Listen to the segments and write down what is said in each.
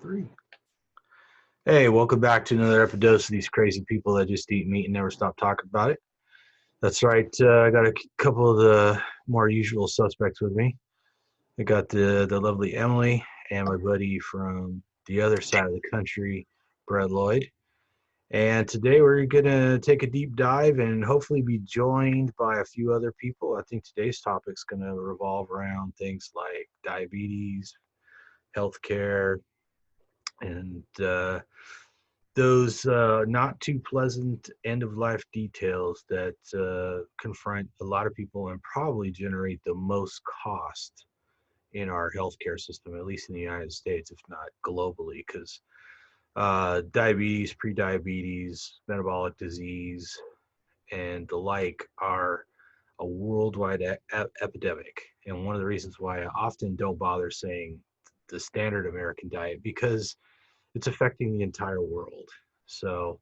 Three. Hey, welcome back to another Epidose of these crazy people that just eat meat and never stop talking about it. That's right. I got a couple of the more usual suspects with me. I got the lovely Emily and my buddy from the other side of the country, Brett Lloyd. And today we're going to take a deep dive and hopefully be joined by a few other people. I think today's topic is going to revolve around things like diabetes, healthcare, and those not too pleasant end of life details that confront a lot of people and probably generate the most cost in our healthcare system, at least in the United States, if not globally, because diabetes, prediabetes, metabolic disease, and the like are a worldwide epidemic. And one of the reasons why I often don't bother saying the standard American diet, because it's affecting the entire world. So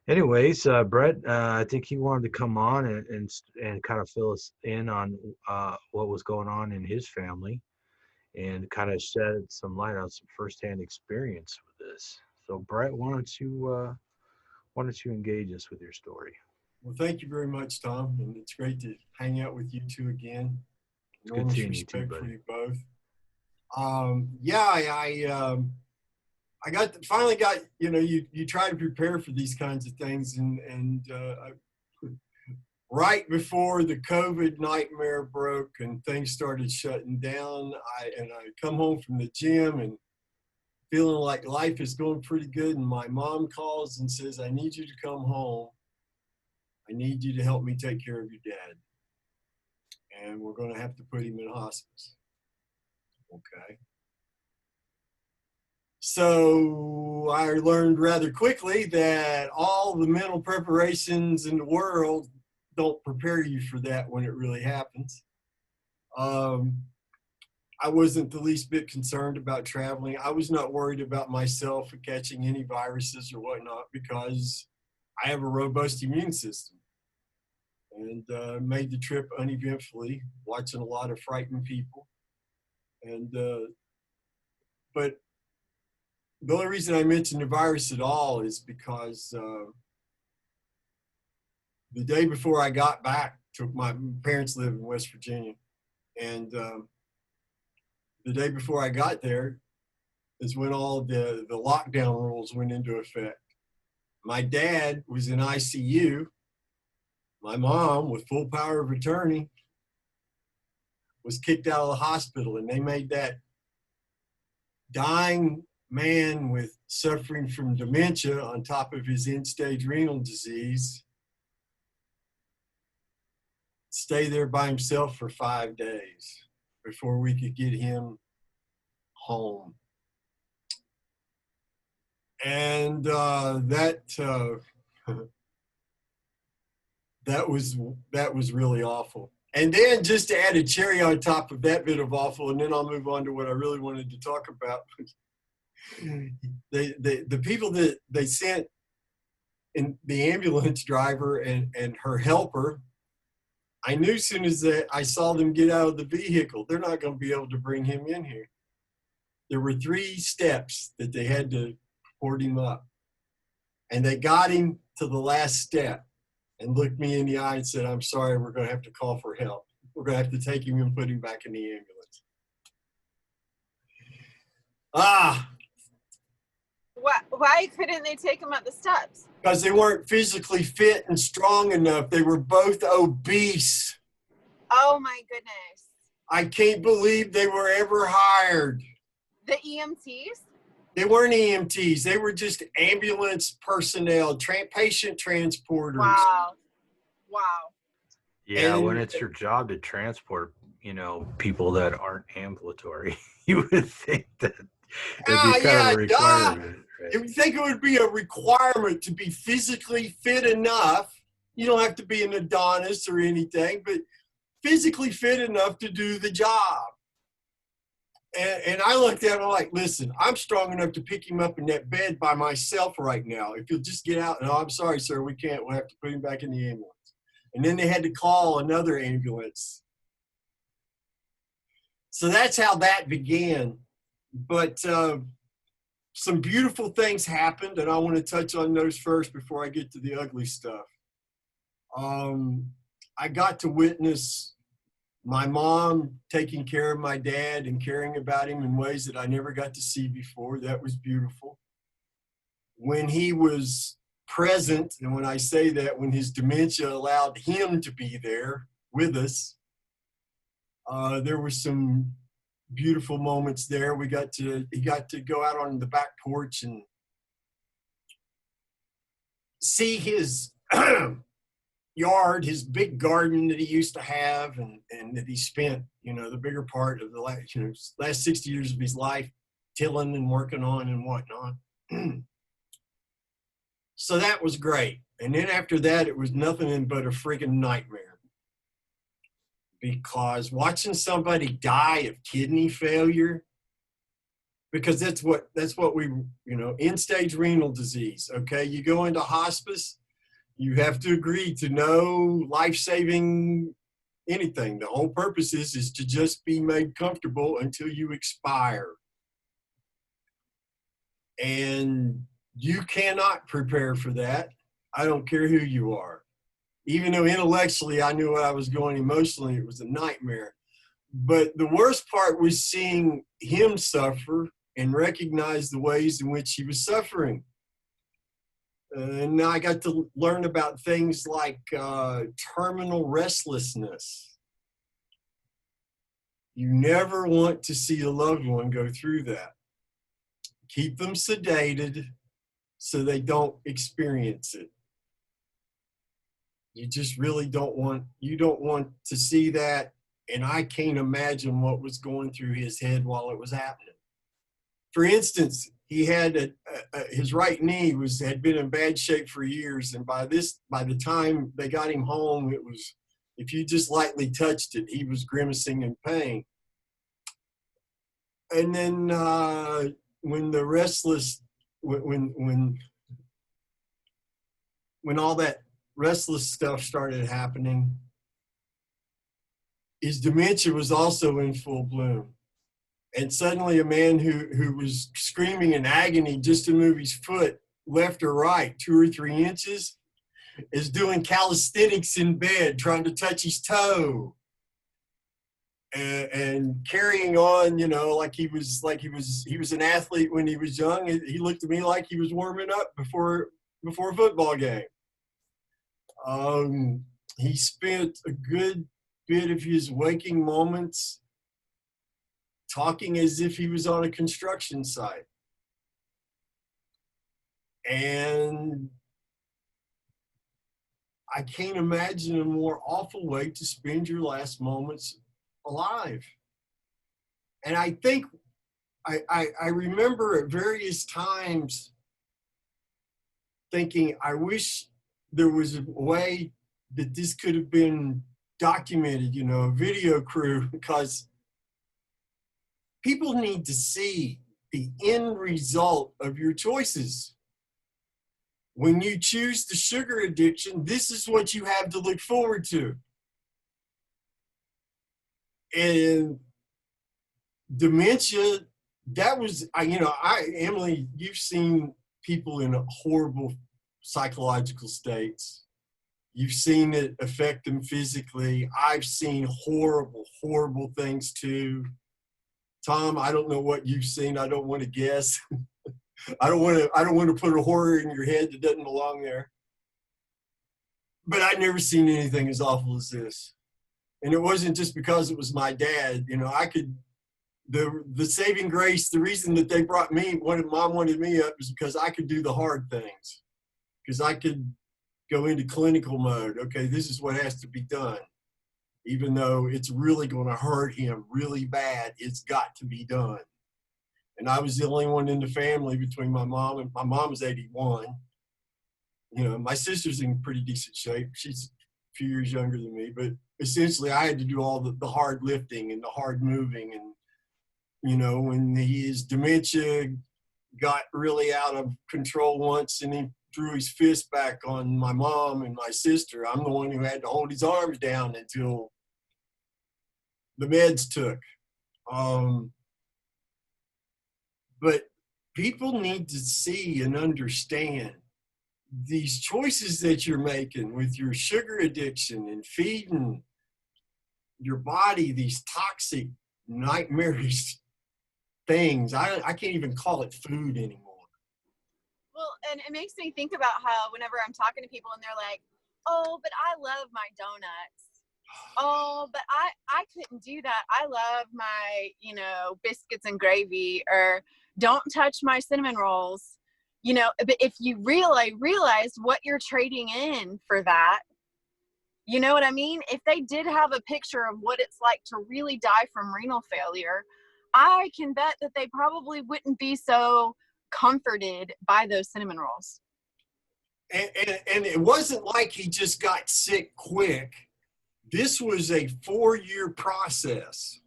anyways, Brett, I think he wanted to come on and kind of fill us in on what was going on in his family and kind of shed some light on some firsthand experience with this. So Brett, why don't you engage us with your story? Well, thank you very much, Tom, and it's great to hang out with you two again. It's good Enormous seeing you too, respect for buddy. you both. I finally got, you try to prepare for these kinds of things, and right before the COVID nightmare broke and things started shutting down, I come home from the gym and feeling like life is going pretty good, and my mom calls and says, "I need you to come home. I need you to help me take care of your dad. And we're going to have to put him in hospice." Okay. So I learned rather quickly that all the mental preparations in the world don't prepare you for that when it really happens. I wasn't the least bit concerned about traveling. I was not worried about myself catching any viruses or whatnot because I have a robust immune system. And made the trip uneventfully, watching a lot of frightened people. And but the only reason I mentioned the virus at all is because the day before I got back, my parents live in West Virginia, and the day before I got there is when all the lockdown rules went into effect. My dad was in ICU. My mom, with full power of attorney, was kicked out of the hospital, and they made that dying man with suffering from dementia on top of his end-stage renal disease stay there by himself for 5 days before we could get him home. And that was really awful. And then just to add a cherry on top of that bit of awful, and then I'll move on to what I really wanted to talk about. The people that they sent, in the ambulance driver and her helper, I knew as soon as I saw them get out of the vehicle, they're not going to be able to bring him in here. There were 3 steps that they had to port him up. And they got him to the last step and looked me in the eye and said, "I'm sorry, we're going to have to call for help. We're going to have to take him and put him back in the ambulance." Why couldn't they take him up the steps? Because they weren't physically fit and strong enough. They were both obese. Oh my goodness. I can't believe they were ever hired. The EMTs? They weren't EMTs. They were just ambulance personnel, patient transporters. Wow. Yeah, when it's your job to transport, people that aren't ambulatory, you would think that it'd be kind of a requirement. Right? You would think it would be a requirement to be physically fit enough. You don't have to be an Adonis or anything, but physically fit enough to do the job. And I looked at him like, "Listen, I'm strong enough to pick him up in that bed by myself right now. If you'll just get out." "No, I'm sorry, sir, we can't. We'll have to put him back in the ambulance." And then they had to call another ambulance. So that's how that began. But some beautiful things happened, and I want to touch on those first before I get to the ugly stuff. I got to witness my mom taking care of my dad and caring about him in ways that I never got to see before. That was beautiful. When he was present, and when I say that, when his dementia allowed him to be there with us, there were some beautiful moments there. He got to go out on the back porch and see his yard, his big garden that he used to have, and that he spent, the bigger part of the last 60 years of his life tilling and working on and whatnot. So that was great. And then after that, it was nothing but a freaking nightmare. Because watching somebody die of kidney failure, because that's what we, end-stage renal disease, okay? You go into hospice, you have to agree to no life-saving anything. The whole purpose is to just be made comfortable until you expire. And you cannot prepare for that. I don't care who you are. Even though intellectually I knew what I was going, emotionally it was a nightmare. But the worst part was seeing him suffer and recognize the ways in which he was suffering. And I got to learn about things like terminal restlessness. You never want to see a loved one go through that. Keep them sedated so they don't experience it. You just really don't want to see that. And I can't imagine what was going through his head while it was happening. For instance, he had his right knee had been in bad shape for years. And by the time they got him home, it was, if you just lightly touched it, he was grimacing in pain. And then when all that restless stuff started happening, his dementia was also in full bloom. And suddenly a man who was screaming in agony just to move his foot left or right 2 or 3 inches is doing calisthenics in bed, trying to touch his toe and carrying on, like he was an athlete when he was young. He looked at me like he was warming up before a football game. He spent a good bit of his waking moments talking as if he was on a construction site. And I can't imagine a more awful way to spend your last moments alive. And I think I remember at various times thinking, I wish there was a way that this could have been documented, a video crew, because people need to see the end result of your choices. When you choose the sugar addiction, this is what you have to look forward to. And dementia, that was, Emily, you've seen people in horrible psychological states. You've seen it affect them physically. I've seen horrible, horrible things too. Tom, I don't know what you've seen. I don't want to guess. I don't want to put a horror in your head that doesn't belong there. But I'd never seen anything as awful as this. And it wasn't just because it was my dad. The saving grace, the reason that they brought me, Mom wanted me up, is because I could do the hard things. Because I could go into clinical mode. Okay, this is what has to be done. Even though it's really going to hurt him really bad, it's got to be done. And I was the only one in the family between my mom, and my mom is 81. My sister's in pretty decent shape. She's a few years younger than me, but essentially I had to do all the hard lifting and the hard moving. And, when his dementia got really out of control once and he drew his fist back on my mom and my sister, I'm the one who had to hold his arms down until the meds took. But people need to see and understand these choices that you're making with your sugar addiction and feeding your body these toxic, nightmarish things. I can't even call it food anymore. Well, and it makes me think about how whenever I'm talking to people and they're like, oh, but I love my donuts. Oh, but I couldn't do that. I love my, biscuits and gravy, or don't touch my cinnamon rolls. But if you really realize what you're trading in for that, you know what I mean? If they did have a picture of what it's like to really die from renal failure, I can bet that they probably wouldn't be so comforted by those cinnamon rolls. And it wasn't like he just got sick quick. This was a 4-year process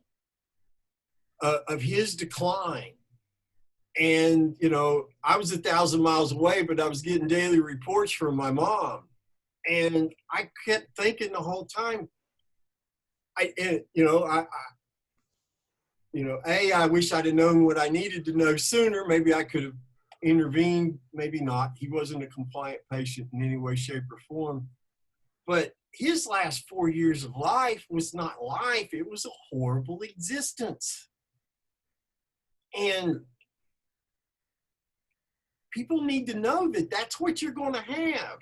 of his decline. And, I was 1,000 miles away, but I was getting daily reports from my mom. And I kept thinking the whole time, I wish I'd have known what I needed to know sooner. Maybe I could have intervened, maybe not. He wasn't a compliant patient in any way, shape, or form. But his last 4 years of life was not life. It was a horrible existence. And people need to know that that's what you're going to have.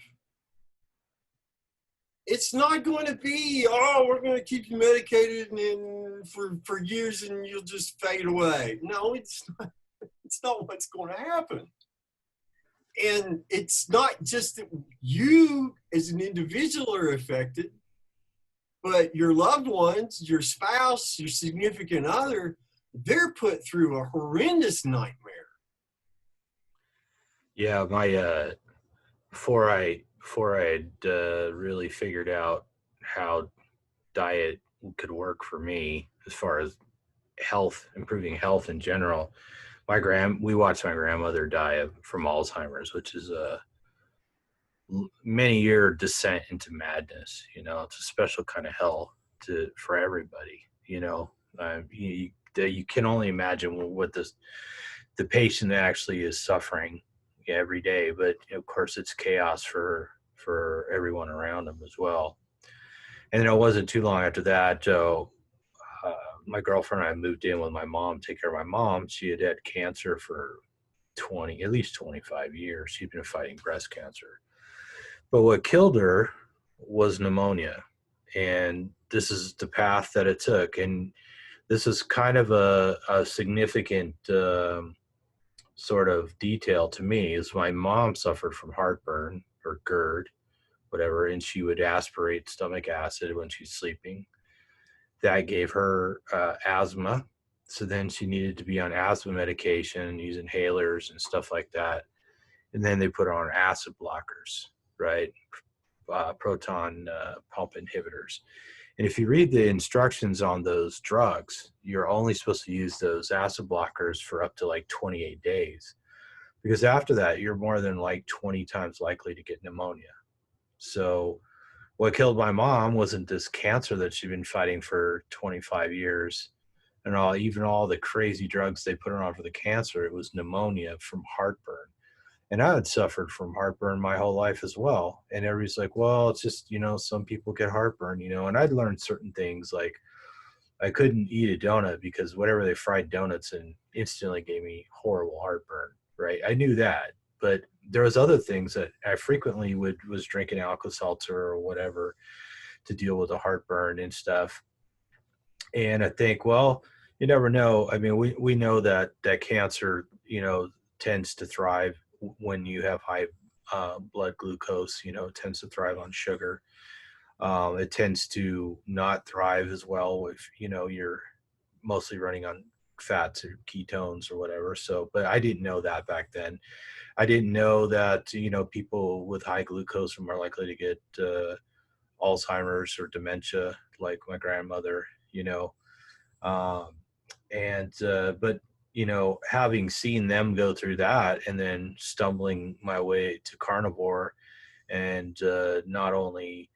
It's not going to be, we're going to keep you medicated and for years and you'll just fade away. No, it's not what's going to happen. And it's not just that you as an individual are affected, but your loved ones, your spouse, your significant other, they're put through a horrendous nightmare. Yeah, my before I had really figured out how diet could work for me as far as improving health in general, we watched my grandmother die from Alzheimer's, which is a many-year descent into madness. It's a special kind of hell for everybody. You can only imagine what the patient actually is suffering every day, but of course it's chaos for everyone around them as well. And it wasn't too long after that, my girlfriend and I moved in with my mom, take care of my mom. She had had cancer for at least 25 years. She'd been fighting breast cancer. But what killed her was pneumonia. And this is the path that it took. And this is kind of a significant sort of detail to me, is my mom suffered from heartburn or GERD, whatever, and she would aspirate stomach acid when she's sleeping. That gave her asthma. So then she needed to be on asthma medication, use inhalers and stuff like that. And then they put her on acid blockers, right? Proton pump inhibitors. And if you read the instructions on those drugs, you're only supposed to use those acid blockers for up to like 28 days. Because after that, you're more than like 20 times likely to get pneumonia. So what killed my mom wasn't this cancer that she'd been fighting for 25 years and all the crazy drugs they put her on for the cancer. It was pneumonia from heartburn. And I had suffered from heartburn my whole life as well. And everybody's like, well, it's just, some people get heartburn, and I'd learned certain things, like I couldn't eat a donut because whatever they fried donuts in instantly gave me horrible heartburn, right? I knew that. But there was other things that I frequently was drinking Alka-Seltzer or whatever to deal with the heartburn and stuff. And I think, well, you never know. I mean, we know that cancer, tends to thrive when you have high blood glucose. It tends to thrive on sugar. It tends to not thrive as well if, you're mostly running on fats or ketones or whatever. So, but I didn't know that back then. I didn't know that, people with high glucose are more likely to get Alzheimer's or dementia, like my grandmother, but, having seen them go through that and then stumbling my way to carnivore and not only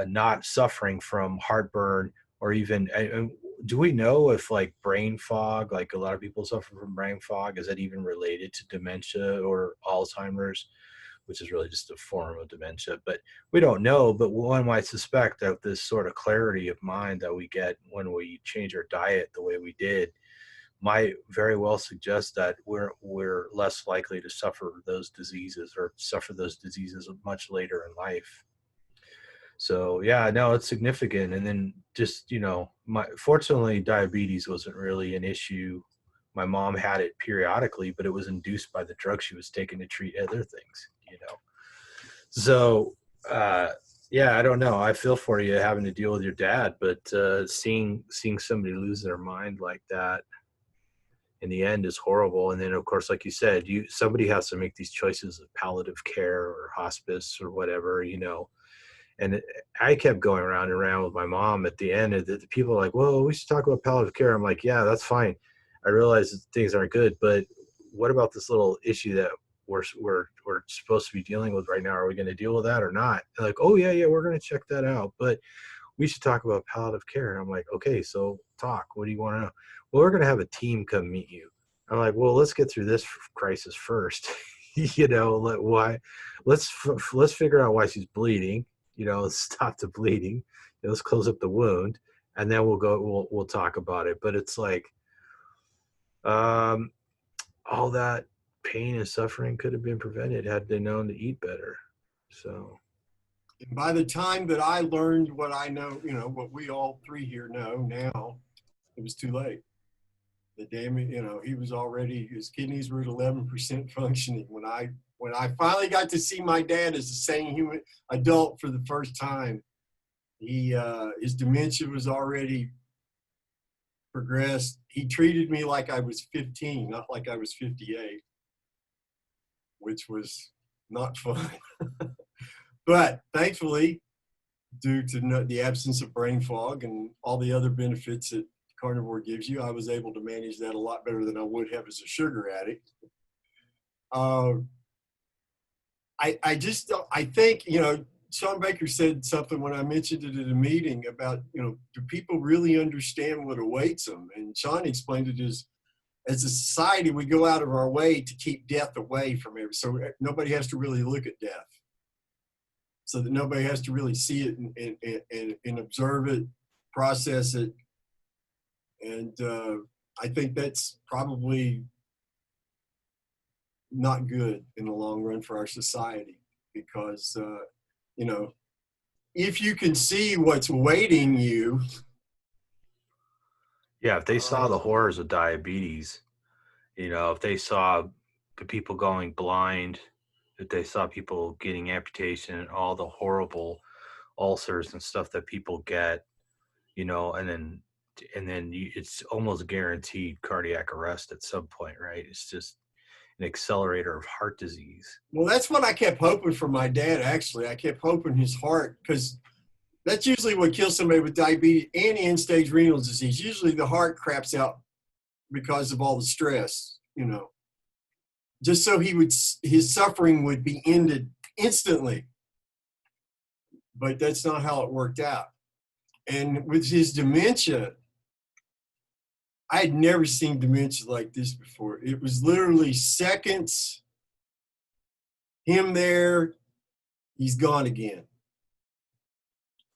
not suffering from heartburn or even do we know if like brain fog, like a lot of people suffer from brain fog, is that even related to dementia or Alzheimer's, which is really just a form of dementia? But we don't know. But one might suspect that this sort of clarity of mind that we get when we change our diet the way we did might very well suggest that we're less likely to suffer those diseases or suffer those diseases much later in life. So yeah, no, it's significant. And then just, fortunately diabetes wasn't really an issue. My mom had it periodically, but it was induced by the drug she was taking to treat other things. So yeah, I don't know. I feel for you having to deal with your dad, but seeing somebody lose their mind like that in the end is horrible. And then of course, like you said, somebody has to make these choices of palliative care or hospice or whatever. And I kept going around and around with my mom. At the end, the people are like, well, we should talk about palliative care. I'm like, yeah, that's fine. I realize that things aren't good, but what about this little issue that we're supposed to be dealing with right now? Are we going to deal with that or not? They're like, oh yeah, we're going to check that out, but we should talk about palliative care. And I'm like, okay, so talk. What do you want to know? Well, we're going to have a team come meet you. I'm like, well, let's get through this crisis first. Why? Let's figure out why she's bleeding. Stop the bleeding. Let's close up the wound, and then we'll talk about it. But it's like, all that pain and suffering could have been prevented had they known to eat better. So. And by the time that I learned what I know, what we all three here know now, it was too late. The damage, he was already, his kidneys were at 11% functioning. When I finally got to see my dad as a sane human adult for the first time, his dementia was already progressed. He treated me like I was 15, not like I was 58, which was not fun. But thankfully, due to the absence of brain fog and all the other benefits that carnivore gives you, I was able to manage that a lot better than I would have as a sugar addict. I think, Sean Baker said something when I mentioned it at a meeting about, do people really understand what awaits them? And Sean explained it as a society, we go out of our way to keep death away from it. So nobody has to really look at death. So that nobody has to really see it and observe it, process it. And I think that's probably not good in the long run for our society because, if you can see what's awaiting you. Yeah, if they saw the horrors of diabetes, if they saw the people going blind, if they saw people getting amputation and all the horrible ulcers and stuff that people get, and then it's almost guaranteed cardiac arrest at some point, right? It's just an accelerator of heart disease. Well, that's what I kept hoping for my dad, actually. I kept hoping his heart, because that's usually what kills somebody with diabetes and end-stage renal disease. Usually the heart craps out because of all the stress, just so his suffering would be ended instantly. But that's not how it worked out. And with his dementia, I had never seen dementia like this before. It was literally seconds, him there, he's gone again.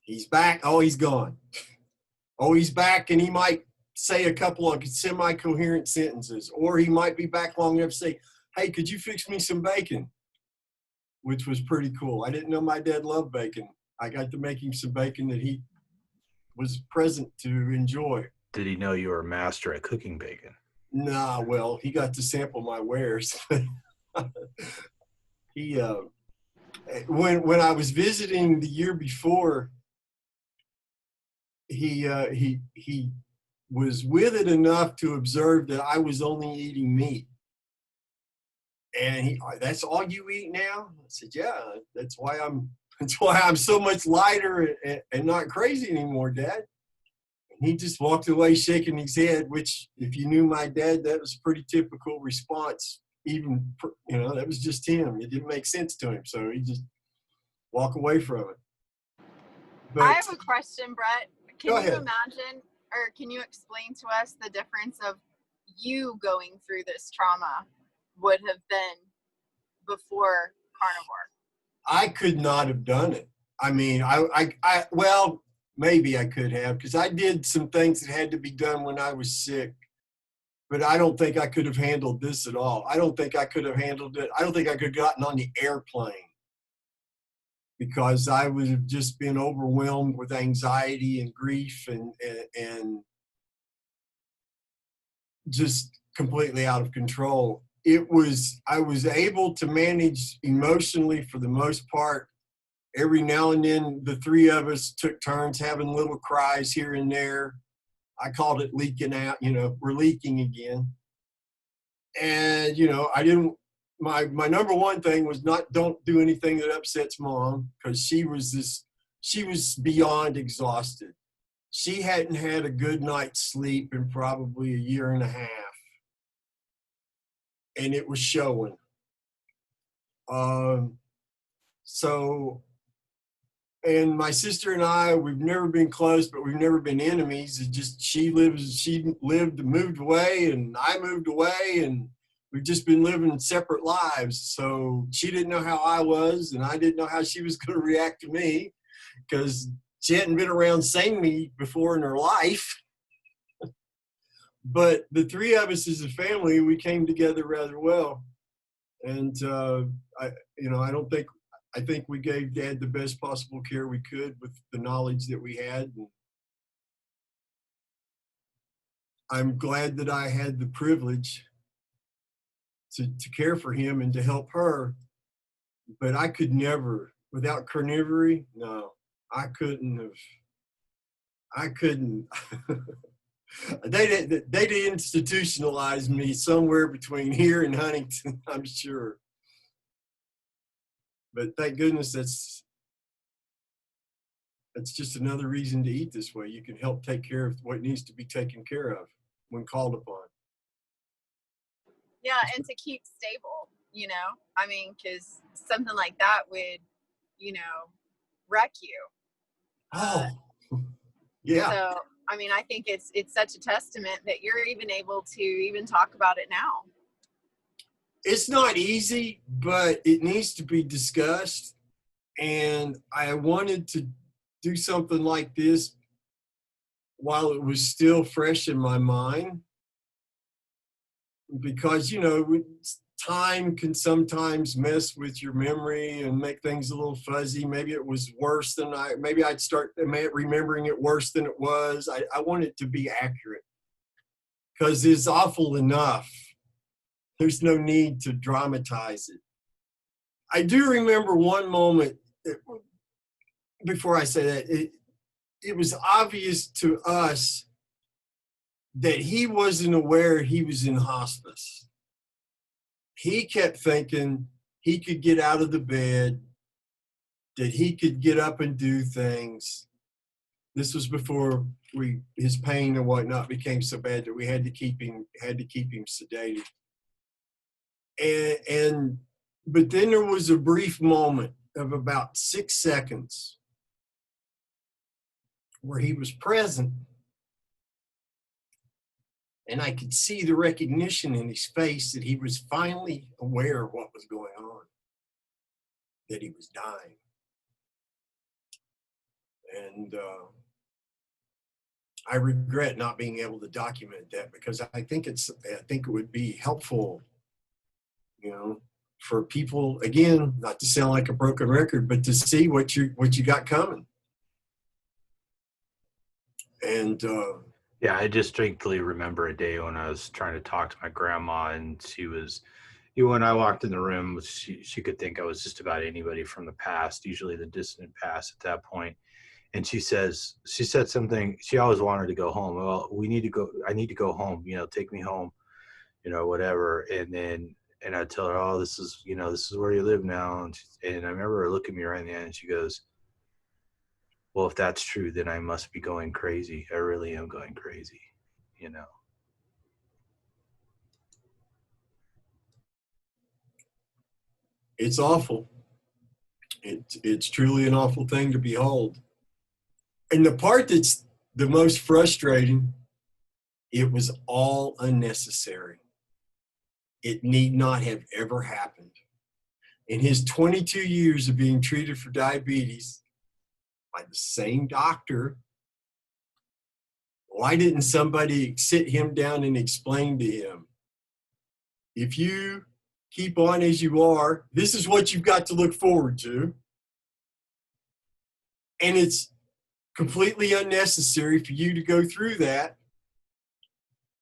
He's back, oh, he's gone. Oh, he's back, and he might say a couple of semi-coherent sentences, or he might be back long enough to say, hey, could you fix me some bacon? Which was pretty cool. I didn't know my dad loved bacon. I got to make him some bacon that he was present to enjoy. Did he know you were a master at cooking bacon? Nah, well, he got to sample my wares. He, when I was visiting the year before, he was with it enough to observe that I was only eating meat. And that's all you eat now? I said, yeah, that's why I'm so much lighter and not crazy anymore, Dad. And he just walked away shaking his head, which if you knew my dad, that was a pretty typical response. Even, that was just him. It didn't make sense to him. So he just walk away from it. But I have a question, Brett. Can go you ahead. imagine or can you explain to us the difference of you going through this trauma would have been before carnivore? I could not have done it. I mean, well, maybe I could have, because I did some things that had to be done when I was sick, but I don't think I could have handled this at all. I don't think I could have handled it. I don't think I could have gotten on the airplane, because I would have just been overwhelmed with anxiety and grief and just completely out of control. I was able to manage emotionally for the most part. Every now and then, the three of us took turns having little cries here and there. I called it leaking out, we're leaking again. And, my number one thing was don't do anything that upsets mom, because she was beyond exhausted. She hadn't had a good night's sleep in probably a year and a half. And it was showing. So, and my sister and I, we've never been close, but we've never been enemies. It just, she moved away, and I moved away, and we've just been living separate lives. So she didn't know how I was, and I didn't know how she was going to react to me, because she hadn't been around seeing me before in her life. But the three of us as a family, we came together rather well. And I think we gave Dad the best possible care we could with the knowledge that we had. And I'm glad that I had the privilege to care for him and to help her. But I could never, without carnivory, no, I couldn't. They'd institutionalized me somewhere between here and Huntington, I'm sure. But thank goodness that's just another reason to eat this way. You can help take care of what needs to be taken care of when called upon. Yeah, and to keep stable, I mean, because something like that would, wreck you. Oh, yeah. So, I mean, I think it's such a testament that you're even able to even talk about it now. It's not easy, but it needs to be discussed. And I wanted to do something like this while it was still fresh in my mind, because, time can sometimes mess with your memory and make things a little fuzzy. Maybe it was worse than maybe I'd start remembering it worse than it was. I want it to be accurate, because it's awful enough. There's no need to dramatize it. I do remember one moment, before I say that, it was obvious to us that he wasn't aware he was in hospice. He kept thinking he could get out of the bed, that he could get up and do things. This was before his pain and whatnot became so bad that we had to keep him sedated. But then there was a brief moment of about 6 seconds where he was present, and I could see the recognition in his face that he was finally aware of what was going on, that he was dying. And I regret not being able to document that, because I think it would be helpful, for people, again, not to sound like a broken record, but to see what you got coming. And yeah, I distinctly remember a day when I was trying to talk to my grandma, and she was, when I walked in the room, she could think I was just about anybody from the past, usually the distant past at that point. And she said something, she always wanted to go home. Well, I need to go home, take me home, whatever. And I tell her, oh, this is where you live now. And I remember her looking me right in the eye, and she goes, well, if that's true, then I must be going crazy. I really am going crazy, It's awful. It's truly an awful thing to behold. And the part that's the most frustrating, it was all unnecessary. It need not have ever happened. In his 22 years of being treated for diabetes by the same doctor, why didn't somebody sit him down and explain to him, if you keep on as you are, this is what you've got to look forward to. And it's completely unnecessary for you to go through that.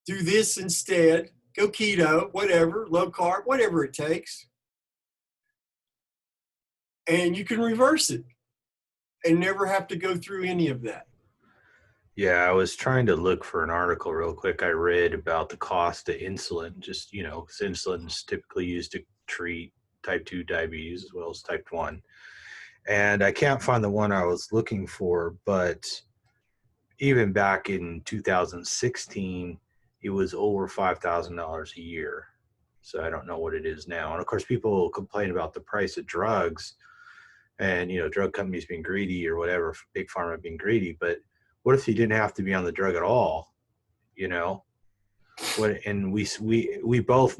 Do this instead. Go keto, whatever, low carb, whatever it takes. And you can reverse it and never have to go through any of that. Yeah, I was trying to look for an article real quick. I read about the cost of insulin, just, 'cause insulin is typically used to treat type 2 diabetes as well as type 1. And I can't find the one I was looking for, but even back in 2016, it was over $5,000 a year. So I don't know what it is now. And of course, people complain about the price of drugs and, drug companies being greedy or whatever, big pharma being greedy. But what if you didn't have to be on the drug at all? And we both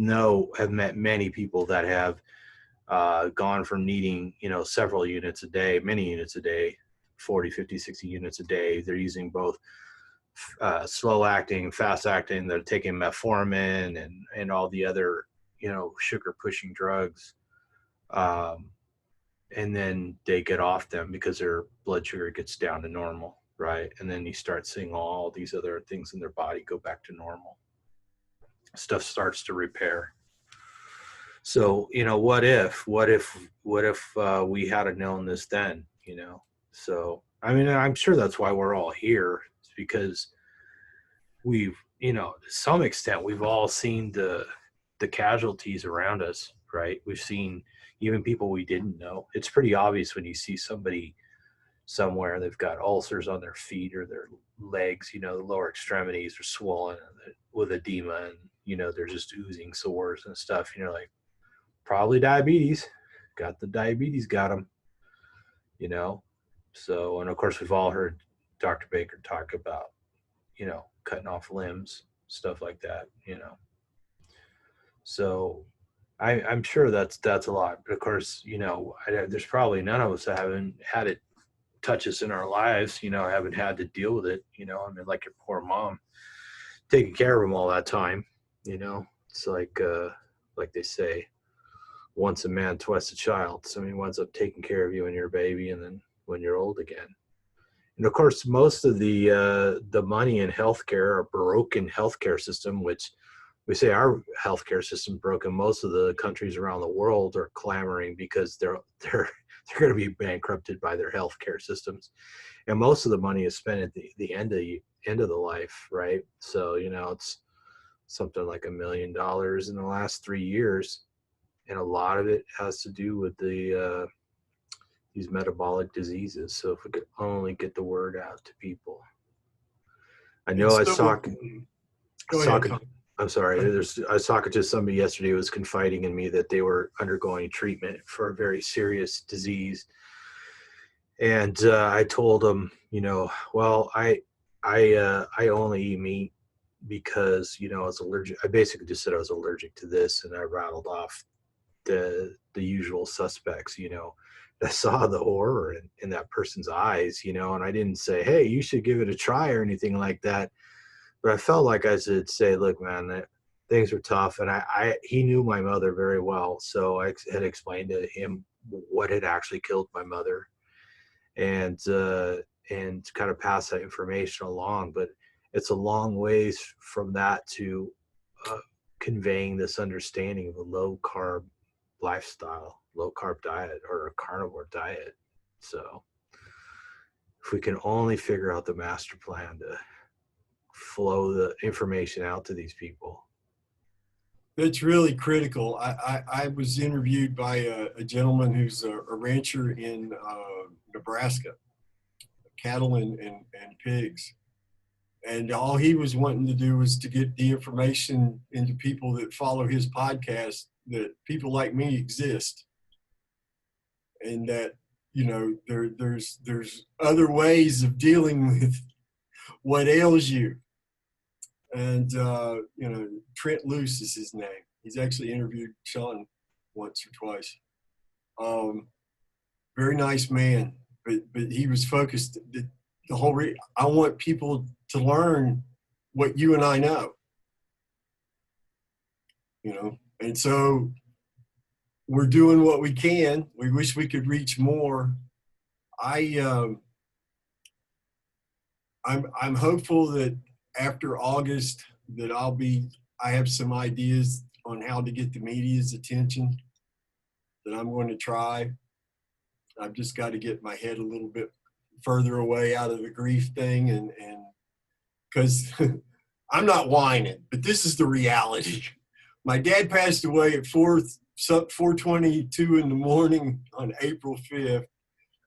have met many people that have gone from needing, several units a day, many units a day, 40, 50, 60 units a day. They're using both slow acting, fast acting. They're taking metformin and all the other, sugar pushing drugs. And then they get off them because their blood sugar gets down to normal, right? And then you start seeing all these other things in their body go back to normal. Stuff starts to repair. So, what if we had known this then, So, I mean, I'm sure that's why we're all here. It's because we've, to some extent, we've all seen the casualties around us, right? We've seen even people we didn't know. It's pretty obvious when you see somebody somewhere, they've got ulcers on their feet or their legs, the lower extremities are swollen with edema and, they're just oozing sores and stuff. And you're like, probably diabetes. Got them, So, and of course, we've all heard Dr. Baker talk about, cutting off limbs, stuff like that, So I'm sure that's a lot. But of course, there's probably none of us that haven't had it touch us in our lives, haven't had to deal with it, I mean, like your poor mom, taking care of them all that time, it's like they say, once a man, twice a child. Somebody winds up taking care of you when you're a baby and then when you're old again. And of course, most of the money in healthcare, our broken healthcare system, which we say our healthcare system is broken. Most of the countries around the world are clamoring because they're going to be bankrupted by their healthcare systems, and most of the money is spent at the end of the life, right? So it's something like $1 million in the last 3 years, and a lot of it has to do with these metabolic diseases. So if we could only get the word out to people. I know I was talking to somebody yesterday who was confiding in me that they were undergoing treatment for a very serious disease. And I told them, well, I only eat meat because, I was allergic. I basically just said I was allergic to this, and I rattled off the usual suspects, I saw the horror in that person's eyes, and I didn't say, hey, you should give it a try or anything like that. But I felt like I should say, look, man, things were tough. And he knew my mother very well. So I had explained to him what had actually killed my mother and kind of pass that information along. But it's a long ways from that to conveying this understanding of a low carb lifestyle, low carb diet, or a carnivore diet. So if we can only figure out the master plan to flow the information out to these people. That's really critical. I was interviewed by a gentleman who's a rancher in Nebraska, cattle and pigs. And all he was wanting to do was to get the information into people that follow his podcast that people like me exist. And that, there's other ways of dealing what ails you. And, you know, Trent Luce is his name. He's actually interviewed Sean once or twice. Very nice man, but he was focused. The whole I want people to learn what you and I know, you know, and so we're doing what we can. We wish we could reach more. I'm hopeful that after August that I have some ideas on how to get the media's attention that I'm going to try. I've just got to get my head a little bit further away out of the grief thing, and because I'm not whining, but this is the reality. My dad passed away at 4:22 in the morning on April 5th.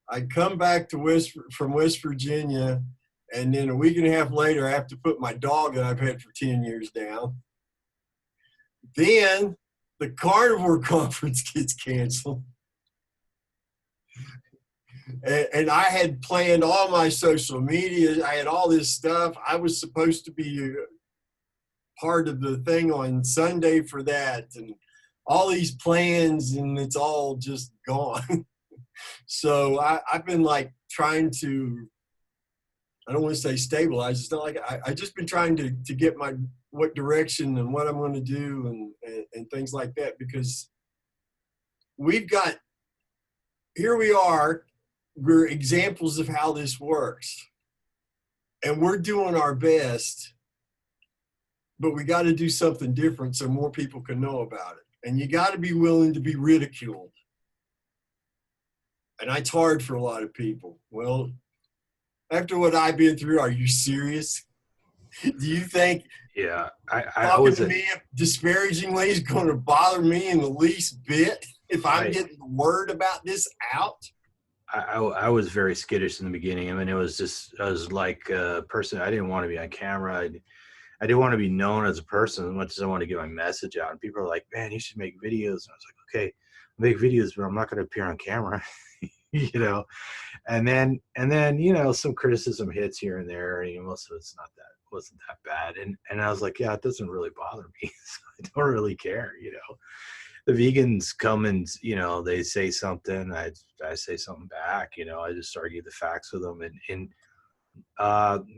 I come back to from West Virginia, and then a week and a half later, I have to put my dog that I've had for 10 years down. Then the carnivore conference gets canceled. And I had planned all my social media. I had all this stuff. I was supposed to be part of the thing on Sunday for that, and all these plans, and it's all just gone. So I've been like trying to, I don't want to say stabilize. It's not like I just been trying to get what direction and what I'm going to do and things like that, because here we are. We're examples of how this works, and we're doing our best, but we got to do something different so more people can know about it. And you got to be willing to be ridiculed. And that's hard for a lot of people. Well, after what I've been through, are you serious? Do you think talking to me disparagingly is going to bother me in the least bit if I'm getting the word about this out? I was very skittish in the beginning. I mean, I was like a person. I didn't want to be on camera. I didn't want to be known as a person as much as I want to get my message out. And people are like, man, you should make videos. And I was like, okay, I'll make videos, but I'm not going to appear on camera, you know? And then, you know, some criticism hits here and there. You know, most of it's wasn't that bad. And I was like, yeah, it doesn't really bother me. So I don't really care, you know? The vegans come and, you know, they say something, I say something back, you know, I just argue the facts with them, and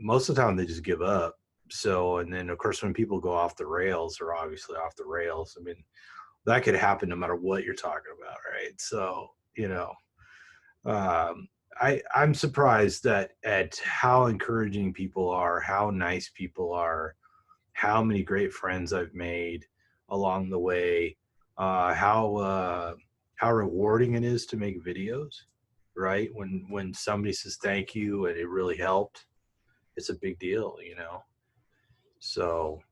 most of the time they just give up. So, and then of course when people go off the rails, they're obviously off the rails. I mean, that could happen no matter what you're talking about, right? So, you know, I'm surprised at how encouraging people are, how nice people are, how many great friends I've made along the way. How rewarding it is to make videos, right? When somebody says thank you and it really helped, it's a big deal, you know? So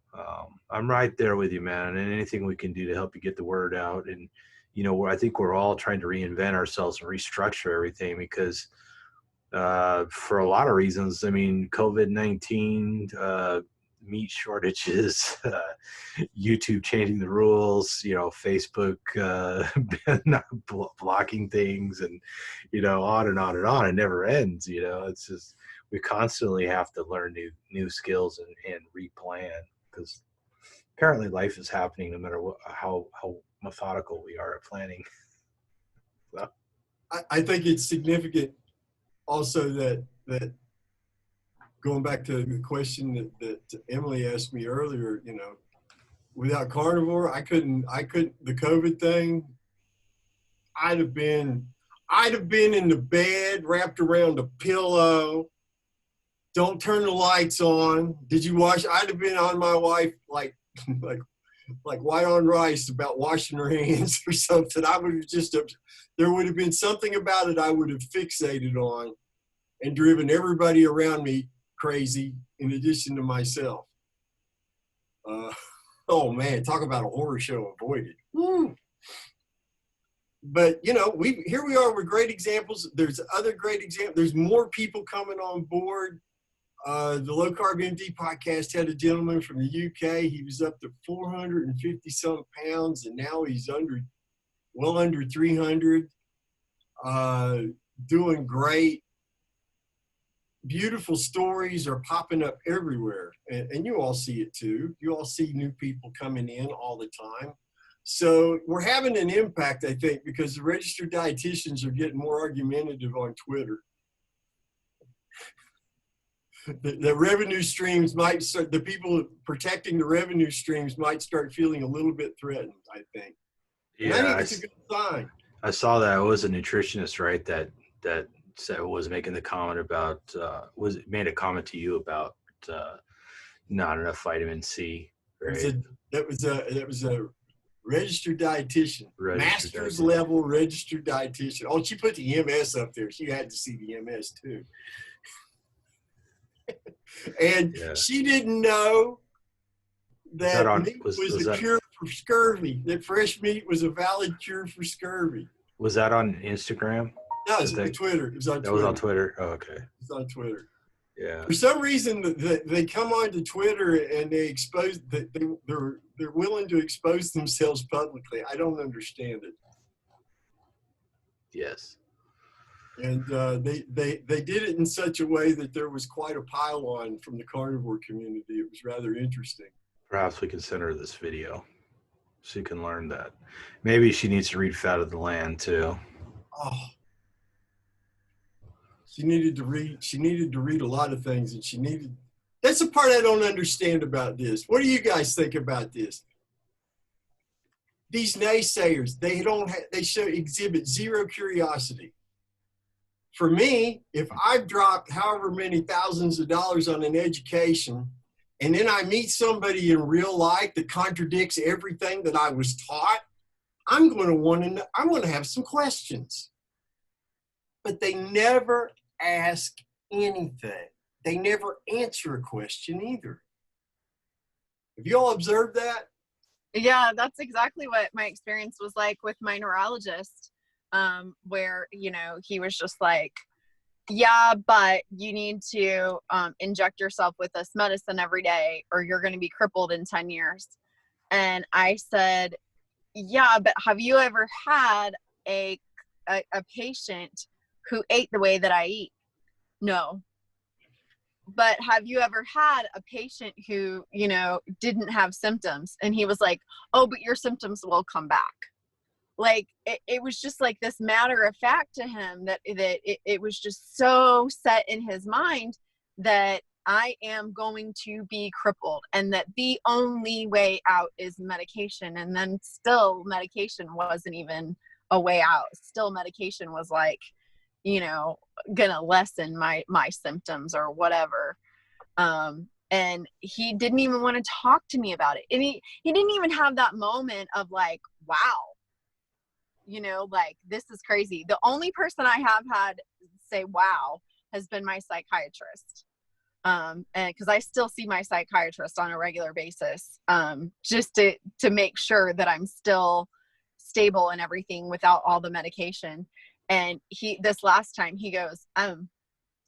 I'm right there with you, man. And anything we can do to help you get the word out. And, you know, I think we're all trying to reinvent ourselves and restructure everything, because for a lot of reasons, I mean, COVID-19, meat shortages, YouTube changing the rules, you know, Facebook blocking things, and, you know, on and on and on. It never ends, you know. It's just, we constantly have to learn new skills and replan, because apparently life is happening no matter how methodical we are at planning. So. I think it's significant also that going back to the question that Emily asked me earlier, you know, without carnivore, I couldn't, the COVID thing, I'd have been in the bed wrapped around a pillow. Don't turn the lights on. Did you wash? I'd have been on my wife like white on rice about washing her hands or something. I would have there would have been something about it I would have fixated on and driven everybody around me crazy, in addition to myself. Oh man, talk about a horror show avoided. Woo. But you know, here we are with great examples. There's other great examples. There's more people coming on board. The Low Carb MD podcast had a gentleman from the UK. He was up to 450 some pounds, and now he's well under 300. Doing great. beautiful stories are popping up everywhere, and you all see it too. You all see new people coming in all the time. So we're having an impact, I think, because the registered dietitians are getting more argumentative on Twitter. The revenue streams might start, the people protecting the revenue streams might start feeling a little bit threatened, I think. And I think it's a good sign. I saw that it was a nutritionist, right? That said, was making the comment about made a comment to you about not enough vitamin C. Right? That was a registered dietitian, master's level registered dietitian. Oh, she put the MS up there. She had to see the MS too. And she didn't know that meat was a cure for scurvy, that fresh meat was a valid cure for scurvy. Was that on Instagram? No, it was on Twitter. It was on Twitter. That was on Twitter? Oh, okay. It was on Twitter. Yeah. For some reason, they come onto Twitter and they expose, they're willing to expose themselves publicly. I don't understand it. Yes. And they did it in such a way that there was quite a pile-on from the carnivore community. It was rather interesting. Perhaps we can send her this video so you can learn that. Maybe she needs to read Fat of the Land too. Oh. She needed to read a lot of things, and that's the part I don't understand about this. What do you guys think about this? These naysayers, they exhibit zero curiosity. For me, if I've dropped however many thousands of dollars on an education, and then I meet somebody in real life that contradicts everything that I was taught, I'm going to want to have some questions. But they never ask anything. They never answer a question either. Have you all observed that? Yeah, that's exactly what my experience was like with my neurologist, where, he was just like, yeah, but you need to inject yourself with this medicine every day or you're going to be crippled in 10 years. And I said, yeah, but have you ever had a patient who ate the way that I eat? No. But have you ever had a patient who, didn't have symptoms? And he was like, oh, but your symptoms will come back. Like, it was just like this matter of fact to him that it was just so set in his mind that I am going to be crippled and that the only way out is medication. And then still medication wasn't even a way out. Still medication was like, gonna lessen my symptoms or whatever. And he didn't even want to talk to me about it. And he didn't even have that moment of like, wow, like, this is crazy. The only person I have had say, wow, has been my psychiatrist. And cause I still see my psychiatrist on a regular basis, just to make sure that I'm still stable and everything without all the medication. And this last time he goes,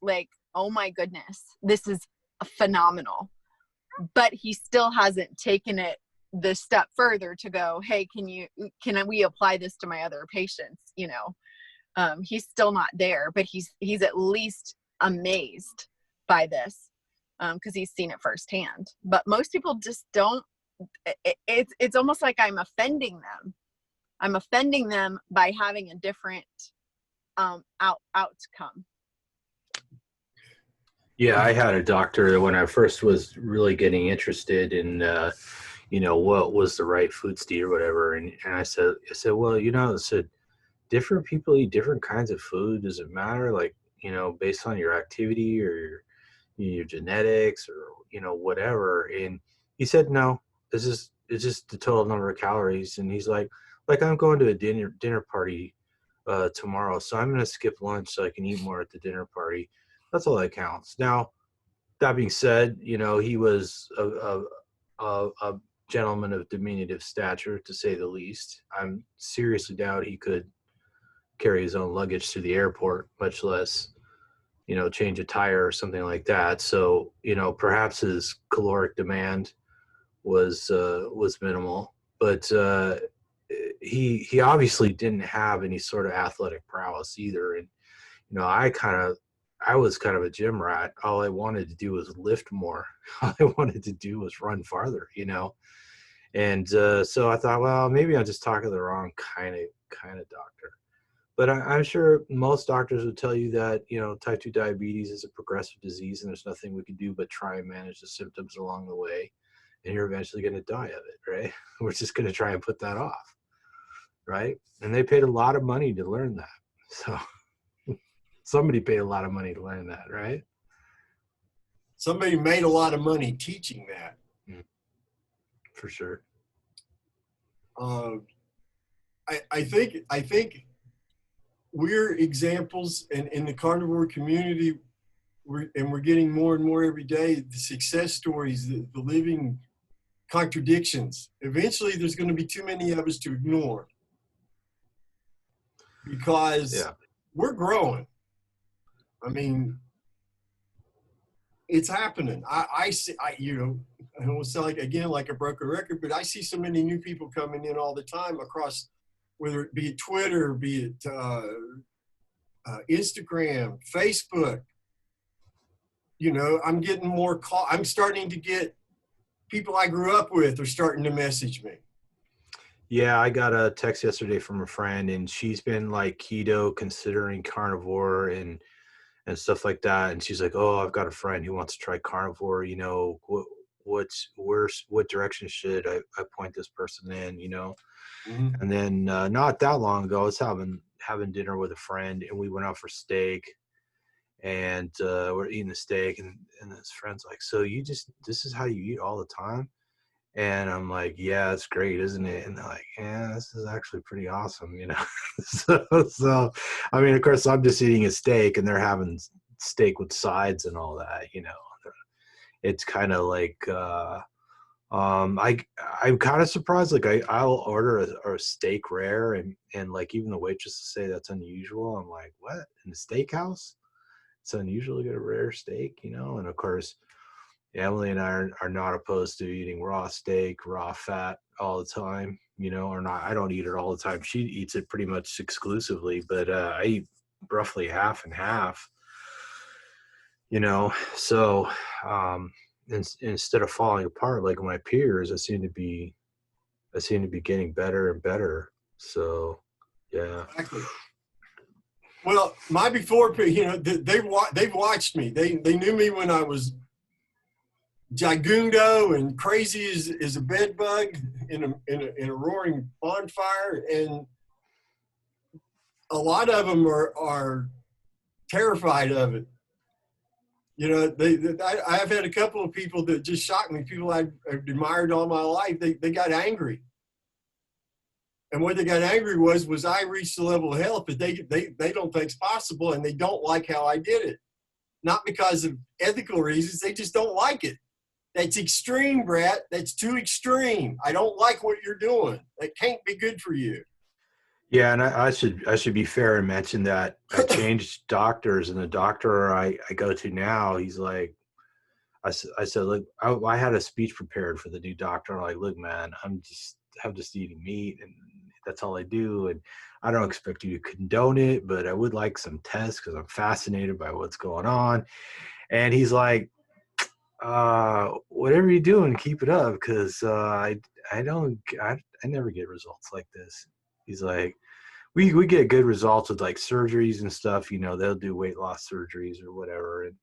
like, oh my goodness, this is phenomenal. But he still hasn't taken it the step further to go, hey, can we apply this to my other patients? He's still not there, but he's at least amazed by this, because he's seen it firsthand. But most people just don't. It's almost like I'm offending them. I'm offending them by having a different outcome. Yeah, I had a doctor when I first was really getting interested in, what was the right foods to eat or whatever. And I said, well, I said, different people eat different kinds of food. Does it matter? Like, based on your activity or your genetics or, whatever. And he said, no, it's just the total number of calories. And he's like I'm going to a dinner party tomorrow, so I'm going to skip lunch so I can eat more at the dinner party. That's all that counts. Now, that being said, he was a gentleman of diminutive stature, to say the least. I'm seriously doubt he could carry his own luggage to the airport, much less, change a tire or something like that. So, perhaps his caloric demand was minimal, but he obviously didn't have any sort of athletic prowess either. And, I I was kind of a gym rat. All I wanted to do was lift more. All I wanted to do was run farther, you know. And so I thought, well, maybe I'm just talking to the wrong kind of doctor. But I'm sure most doctors would tell you that, you know, type 2 diabetes is a progressive disease and there's nothing we can do but try and manage the symptoms along the way. And you're eventually going to die of it, right? We're just going to try and put that off, right? And they paid a lot of money to learn that. So somebody paid a lot of money to learn that, right? Somebody made a lot of money teaching that. For sure. I think we're examples in the carnivore community, we're getting more and more every day, the success stories, the living contradictions. Eventually, there's going to be too many of us to ignore because we're growing. I mean, it's happening. I see, you know, I don't sound like, again, like a broken record, but I see so many new people coming in all the time across, whether it be Twitter, be it Instagram, Facebook. You know, I'm getting more call. I'm starting to get people I grew up with are starting to message me. Yeah, I got a text yesterday from a friend, and she's been like keto, considering carnivore and stuff like that. And she's like, "Oh, I've got a friend who wants to try carnivore. You know, what direction should I point this person in? You know?" Mm-hmm. And then not that long ago, I was having dinner with a friend, and we went out for steak, and we're eating the steak, and his friend's like, "So this is how you eat all the time?" And I'm like, "Yeah, it's great, isn't it?" And they're like, "Yeah, this is actually pretty awesome, you know." So I mean, of course, I'm just eating a steak, and they're having steak with sides and all that, you know. It's kind of like I'm kind of surprised. Like I'll order a steak rare, and like even the waitress will say that's unusual. I'm like, what? In the steakhouse? It's unusual to get a rare steak, you know. And of course, Emily and I are not opposed to eating raw steak, raw fat all the time, you know, or not. I don't eat it all the time. She eats it pretty much exclusively, but I eat roughly half and half, you know. So instead of falling apart like my peers, I seem to be getting better and better. So yeah. Exactly. Well, my before, you know, they've watched me. They knew me when I was Jagundo and crazy as a bed bug in a roaring bonfire, and a lot of them are terrified of it. You know, I've had a couple of people that just shocked me. People I've admired all my life. They got angry, and what they got angry was I reached the level of health that they don't think is possible, and they don't like how I did it. Not because of ethical reasons, they just don't like it. That's extreme, Brett. That's too extreme. I don't like what you're doing. That can't be good for you. Yeah, and I should be fair and mention that I changed doctors, and the doctor I go to now, he's like, I said, look, I had a speech prepared for the new doctor. I'm like, look, man, I'm just eating meat, and that's all I do, and I don't expect you to condone it, but I would like some tests because I'm fascinated by what's going on. And he's like, whatever you're doing, keep it up, because I never get results like this. He's like, we get good results with like surgeries and stuff. You know, they'll do weight loss surgeries or whatever, and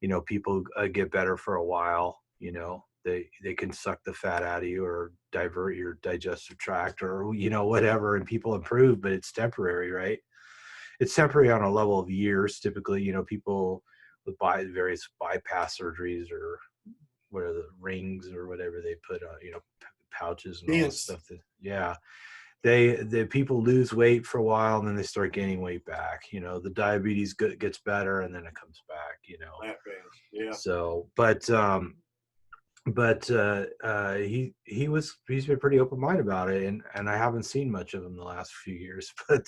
you know, people get better for a while. You know, they can suck the fat out of you or divert your digestive tract or, you know, whatever, and people improve, but it's temporary, right? It's temporary on a level of years. Typically, you know, people with various bypass surgeries or what are the rings or whatever they put on, you know, pouches and all this stuff. Yeah. The people lose weight for a while and then they start gaining weight back. You know, the diabetes gets better and then it comes back, you know. Yeah. So, but he's been pretty open-minded about it, and I haven't seen much of him the last few years. But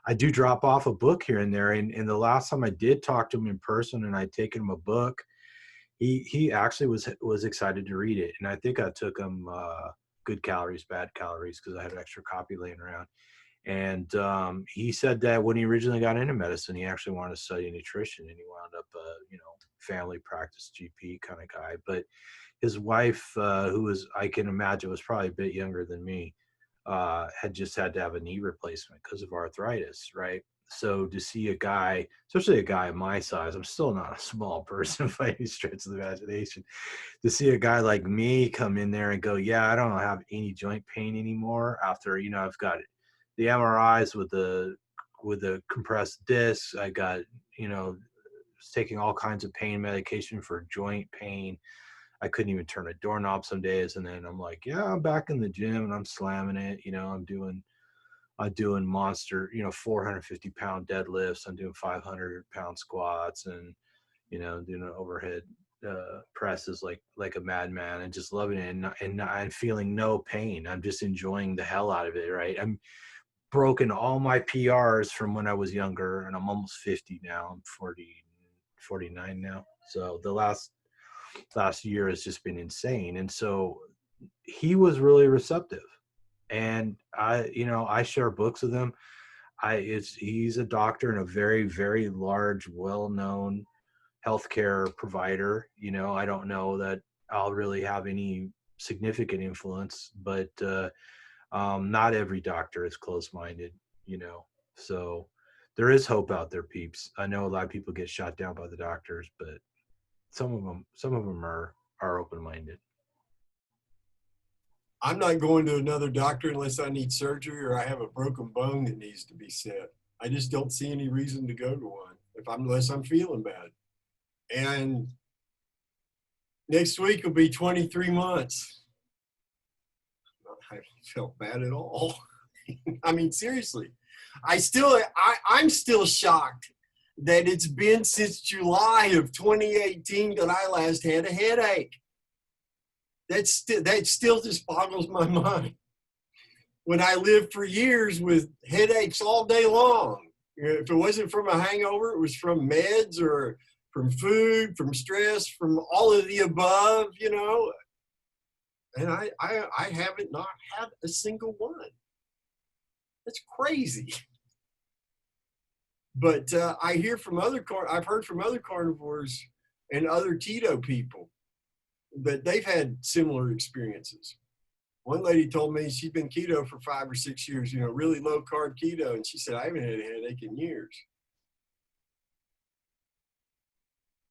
I do drop off a book here and there. And the last time I did talk to him in person and I'd taken him a book, he actually was excited to read it. And I think I took him Good Calories, Bad Calories, because I had an extra copy laying around. And he said that when he originally got into medicine, he actually wanted to study nutrition, and he wound up a family practice GP kind of guy. But his wife, who was, I can imagine, was probably a bit younger than me, had just had to have a knee replacement because of arthritis, right? So to see a guy, especially a guy my size, I'm still not a small person by any stretch of the imagination, to see a guy like me come in there and go, yeah, I don't have any joint pain anymore after, I've got the MRIs with the compressed discs. I got, taking all kinds of pain medication for joint pain. I couldn't even turn a doorknob some days. And then I'm like, yeah, I'm back in the gym and I'm slamming it. I'm doing monster, 450-pound deadlifts. I'm doing 500-pound squats and, doing an overhead presses like a madman and just loving it. And I'm feeling no pain. I'm just enjoying the hell out of it. Right. I'm broken all my PRs from when I was younger, and I'm almost 50 now. I'm 49 now. So the last year has just been insane. And so he was really receptive, and I share books with him. He's a doctor in a very, very large, well-known healthcare provider. I don't know that I'll really have any significant influence, but not every doctor is close-minded, so there is hope out there, peeps. I know a lot of people get shot down by the doctors, but some of them are open-minded. I'm not going to another doctor unless I need surgery or I have a broken bone that needs to be set. I just don't see any reason to go to one unless I'm feeling bad. And next week will be 23 months. I haven't felt bad at all. I mean, seriously, I'm still shocked that it's been since July of 2018 that I last had a headache. That still just boggles my mind. When I lived for years with headaches all day long, if it wasn't from a hangover, it was from meds or from food, from stress, from all of the above, And I haven't not had a single one. That's crazy. But I've heard from other carnivores and other keto people that they've had similar experiences. One lady told me she'd been keto for 5 or 6 years, really low carb keto. And she said, I haven't had a headache in years.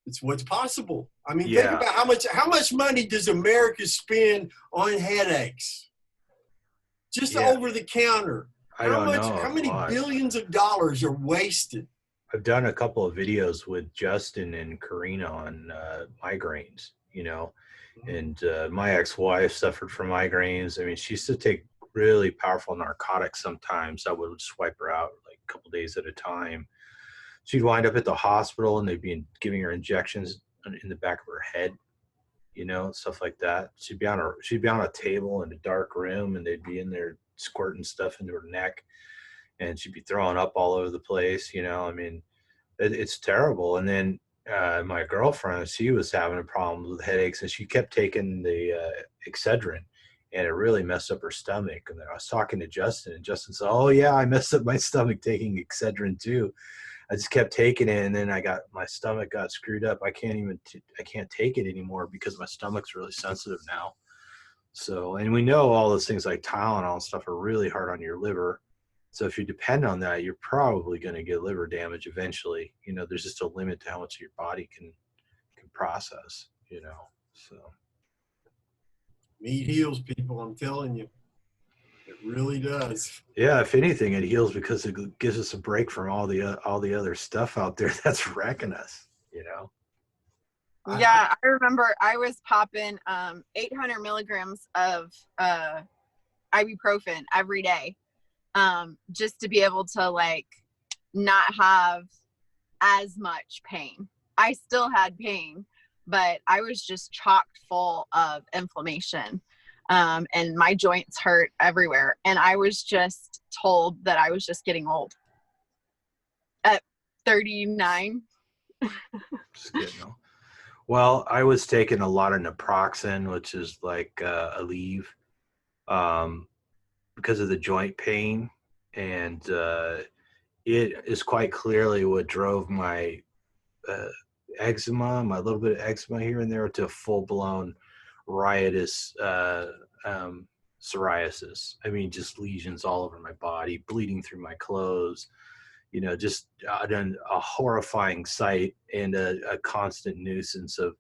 It's what's possible. I mean, Think about how much money does America spend on headaches? Just over the counter. How many billions of dollars are wasted? I've done a couple of videos with Justin and Karina on migraines, and my ex-wife suffered from migraines. I mean, she used to take really powerful narcotics sometimes. I would swipe her out like a couple days at a time. She'd wind up at the hospital and they'd be giving her injections in the back of her head, stuff like that. She'd be on a table in a dark room and they'd be in there squirting stuff into her neck, and she'd be throwing up all over the place. I mean, it's terrible. And then my girlfriend, she was having a problem with headaches, and she kept taking the Excedrin, and it really messed up her stomach. And then I was talking to Justin, and Justin said, oh yeah, I messed up my stomach taking Excedrin too. I just kept taking it, and then my stomach got screwed up. I can't take it anymore because my stomach's really sensitive now. So, and we know all those things like Tylenol and stuff are really hard on your liver. So if you depend on that, you're probably going to get liver damage eventually. There's just a limit to how much your body can process, so. Meat heals, people, I'm telling you. It really does. Yeah, if anything, it heals because it gives us a break from all the other stuff out there that's wrecking us, Yeah, I remember I was popping 800 milligrams of ibuprofen every day, just to be able to not have as much pain. I still had pain, but I was just chocked full of inflammation. And my joints hurt everywhere. And I was just told that I was just getting old at 39. Just getting old. Well, I was taking a lot of naproxen, which is like Aleve, because of the joint pain. and it is quite clearly what drove my eczema, my little bit of eczema here and there, to full-blown riotous psoriasis. I mean, just lesions all over my body, bleeding through my clothes, just a horrifying sight, and a constant nuisance of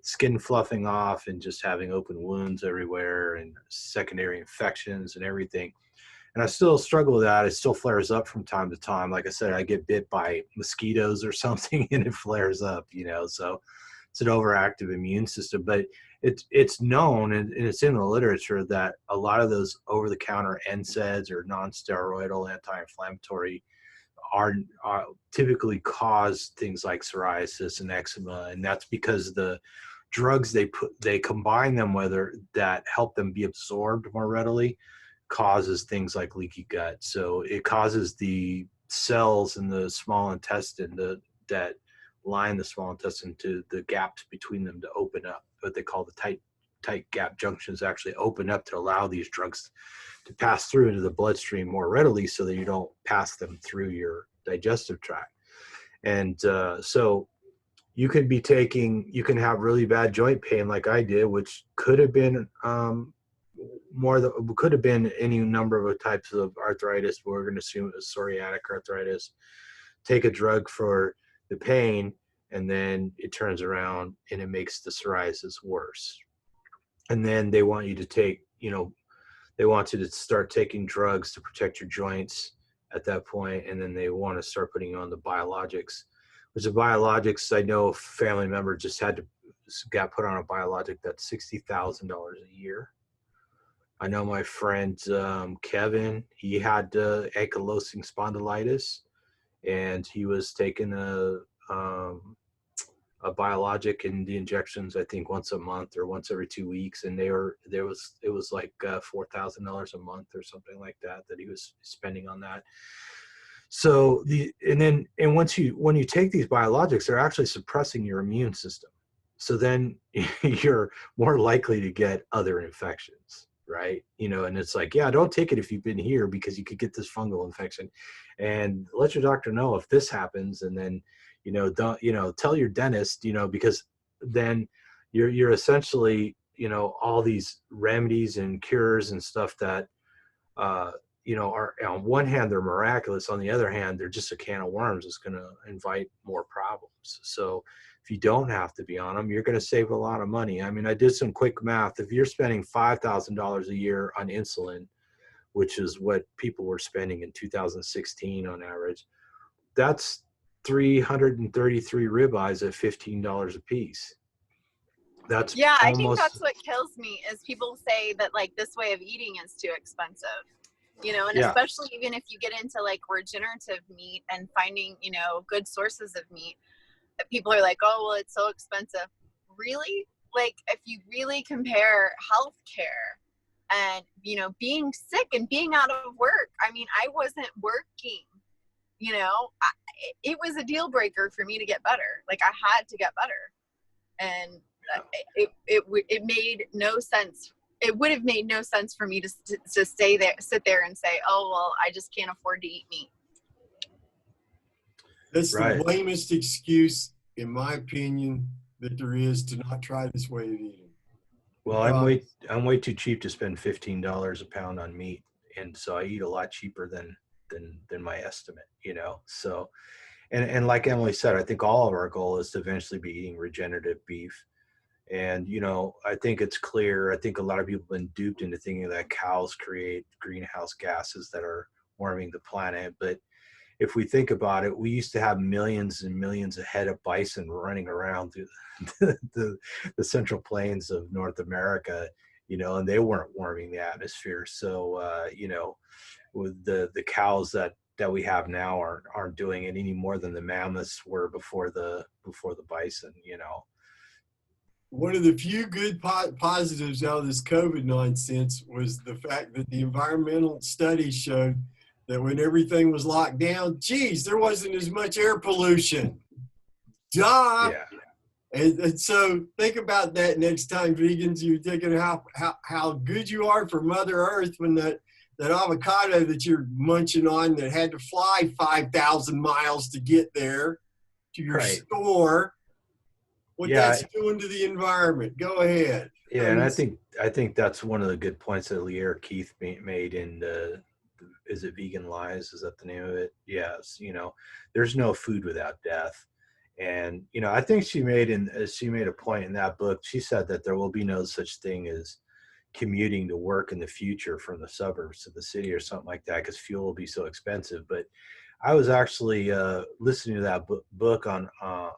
skin fluffing off and just having open wounds everywhere and secondary infections and everything. And I still struggle with that. It still flares up from time to time. Like I said, I get bit by mosquitoes or something and it flares up, so it's an overactive immune system. But it's known, and it's in the literature, that a lot of those over-the-counter NSAIDs or non-steroidal anti-inflammatory are typically cause things like psoriasis and eczema, and that's because the drugs they combine them with that help them be absorbed more readily causes things like leaky gut. So it causes the cells in the small intestine that line the small intestine, to the gaps between them to open up. What they call the tight gap junctions actually open up to allow these drugs to pass through into the bloodstream more readily, so that you don't pass them through your digestive tract. And so you can have really bad joint pain like I did, which could have been could have been any number of types of arthritis, but we're going to assume it was psoriatic arthritis. Take a drug for the pain, and then it turns around and it makes the psoriasis worse. And then they want you to start taking drugs to protect your joints at that point, and then they want to start putting you on the biologics. Which the biologics, I know a family member just got put on a biologic that's $60,000 a year. I know my friend Kevin, he had ankylosing spondylitis, and he was taking a biologic and the injections, I think, once a month or once every 2 weeks, and it was like $4,000 a month or something like that he was spending on that. So when you take these biologics, they're actually suppressing your immune system. So then you're more likely to get other infections, right? And it's like, yeah, don't take it if you've been here, because you could get this fungal infection, and let your doctor know if this happens. And then, don't, tell your dentist, because then you're essentially, all these remedies and cures and stuff that, are, on one hand, they're miraculous. On the other hand, they're just a can of worms. It's going to invite more problems. So if you don't have to be on them, you're going to save a lot of money. I mean, I did some quick math. If you're spending $5,000 a year on insulin, which is what people were spending in 2016 on average, that's 333 ribeyes at $15 a piece. That's I think that's what kills me, is people say that like this way of eating is too expensive. And especially even if you get into like regenerative meat and finding, good sources of meat, people are like, oh, well, it's so expensive. Really? Like, if you really compare healthcare and, being sick and being out of work, I mean, I wasn't working, it was a deal breaker for me to get better. Like, I had to get better. And it made no sense. It would have made no sense for me to sit there and say, oh, well, I just can't afford to eat meat. That's right. The lamest excuse, in my opinion, that there is to not try this way of eating. Well, I'm way too cheap to spend $15 a pound on meat, and so I eat a lot cheaper than my estimate, So, and like Emily said, I think all of our goal is to eventually be eating regenerative beef. And, I think it's clear. I think a lot of people have been duped into thinking that cows create greenhouse gases that are warming the planet. But if we think about it, we used to have millions and millions of head of bison running around through the central plains of North America, and they weren't warming the atmosphere. So, with the cows that we have now aren't doing it any more than the mammoths were before the bison, One of the few good positives out of this COVID nonsense was the fact that the environmental studies showed that when everything was locked down, there wasn't as much air pollution. Duh. Yeah. And so think about that next time, vegans. You're thinking how good you are for Mother Earth when that that avocado that you're munching on that had to fly 5,000 miles to get there to your Right. store, what Yeah. that's doing to the environment. Go ahead. Yeah, and I think that's one of the good points that Lear Keith made in the is it Vegan Lies? Is that the name of it? Yes. There's no food without death, and I think she made a point in that book. She said that there will be no such thing as commuting to work in the future from the suburbs to the city or something like that, because fuel will be so expensive. But I was actually listening to that book on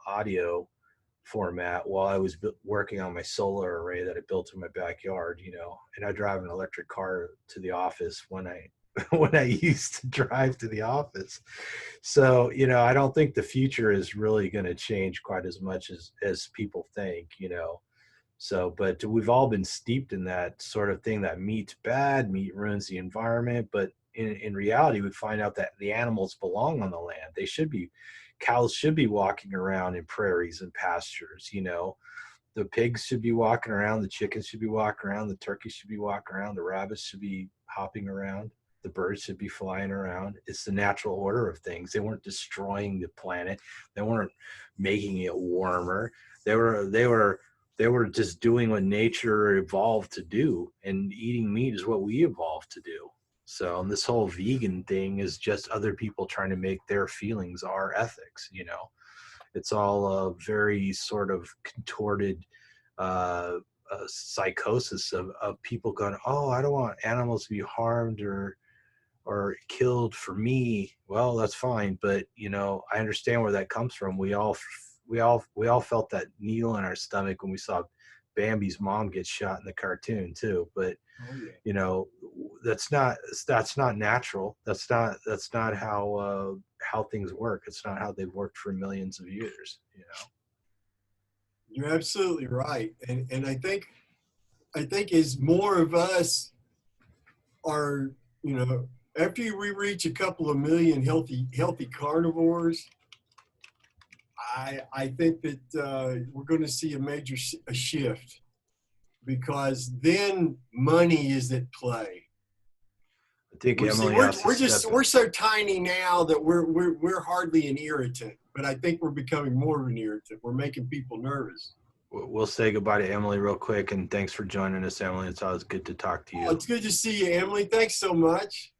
audio format while I was working on my solar array that I built in my backyard, and I drive an electric car to the office when I when I used to drive to the office. So, I don't think the future is really going to change quite as much as people think, So, but we've all been steeped in that sort of thing that meat's bad, meat ruins the environment. But in reality, we find out that the animals belong on the land. Cows should be walking around in prairies and pastures, The pigs should be walking around, the chickens should be walking around, the turkeys should be walking around, the rabbits should be hopping around, the birds should be flying around. It's the natural order of things. They weren't destroying the planet. They weren't making it warmer. They were just doing what nature evolved to do, and eating meat is what we evolved to do. So, and this whole vegan thing is just other people trying to make their feelings our ethics, It's all a very sort of contorted psychosis of people going, oh, I don't want animals to be harmed or killed for me. Well, that's fine, but I understand where that comes from. We all felt that needle in our stomach when we saw Bambi's mom get shot in the cartoon too. But that's not natural. That's not how things work. It's not how they've worked for millions of years. You're absolutely right, and I think as more of us are, after we reach a couple of million healthy carnivores, I think that we're going to see a major shift, because then money is at play. I think we're so tiny now that we're hardly an irritant, but I think we're becoming more of an irritant. We're making people nervous. We'll say goodbye to Emily real quick, and thanks for joining us, Emily. It's always good to talk to you. Oh, it's good to see you, Emily. Thanks so much.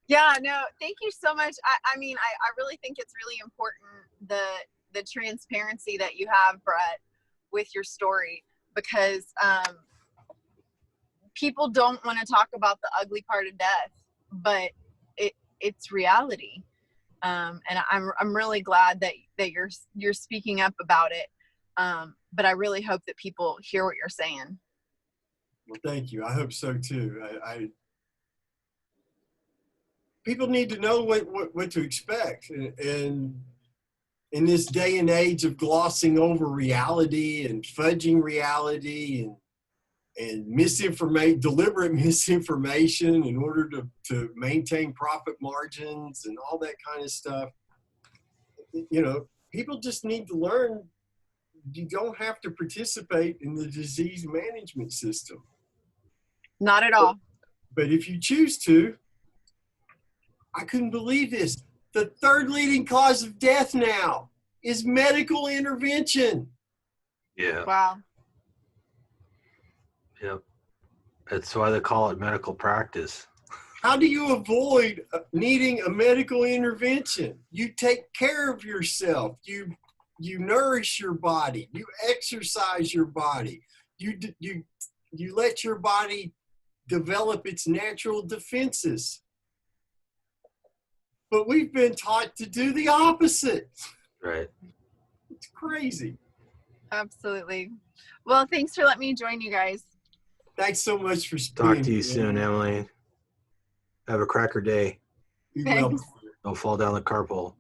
Yeah, no, thank you so much. I mean, I really think it's really important, the transparency that you have, Brett, with your story, because people don't want to talk about the ugly part of death, but it's reality. And I'm really glad that you're speaking up about it. But I really hope that people hear what you're saying. Well, thank you. I hope so too. People need to know what to expect, and in this day and age of glossing over reality and fudging reality and deliberate misinformation in order to maintain profit margins and all that kind of stuff, people just need to learn you don't have to participate in the disease management system. Not at all. But if you choose to, I couldn't believe this. The third leading cause of death now is medical intervention. Yeah. Wow. Yep. That's why they call it medical practice. How do you avoid needing a medical intervention? You take care of yourself. You nourish your body. You exercise your body. You let your body develop its natural defenses. But we've been taught to do the opposite. Right. It's crazy. Absolutely. Well, thanks for letting me join you guys. Thanks so much for speaking. Talk to you soon, Emily. Have a cracker day. Thanks. Don't fall down the carpool.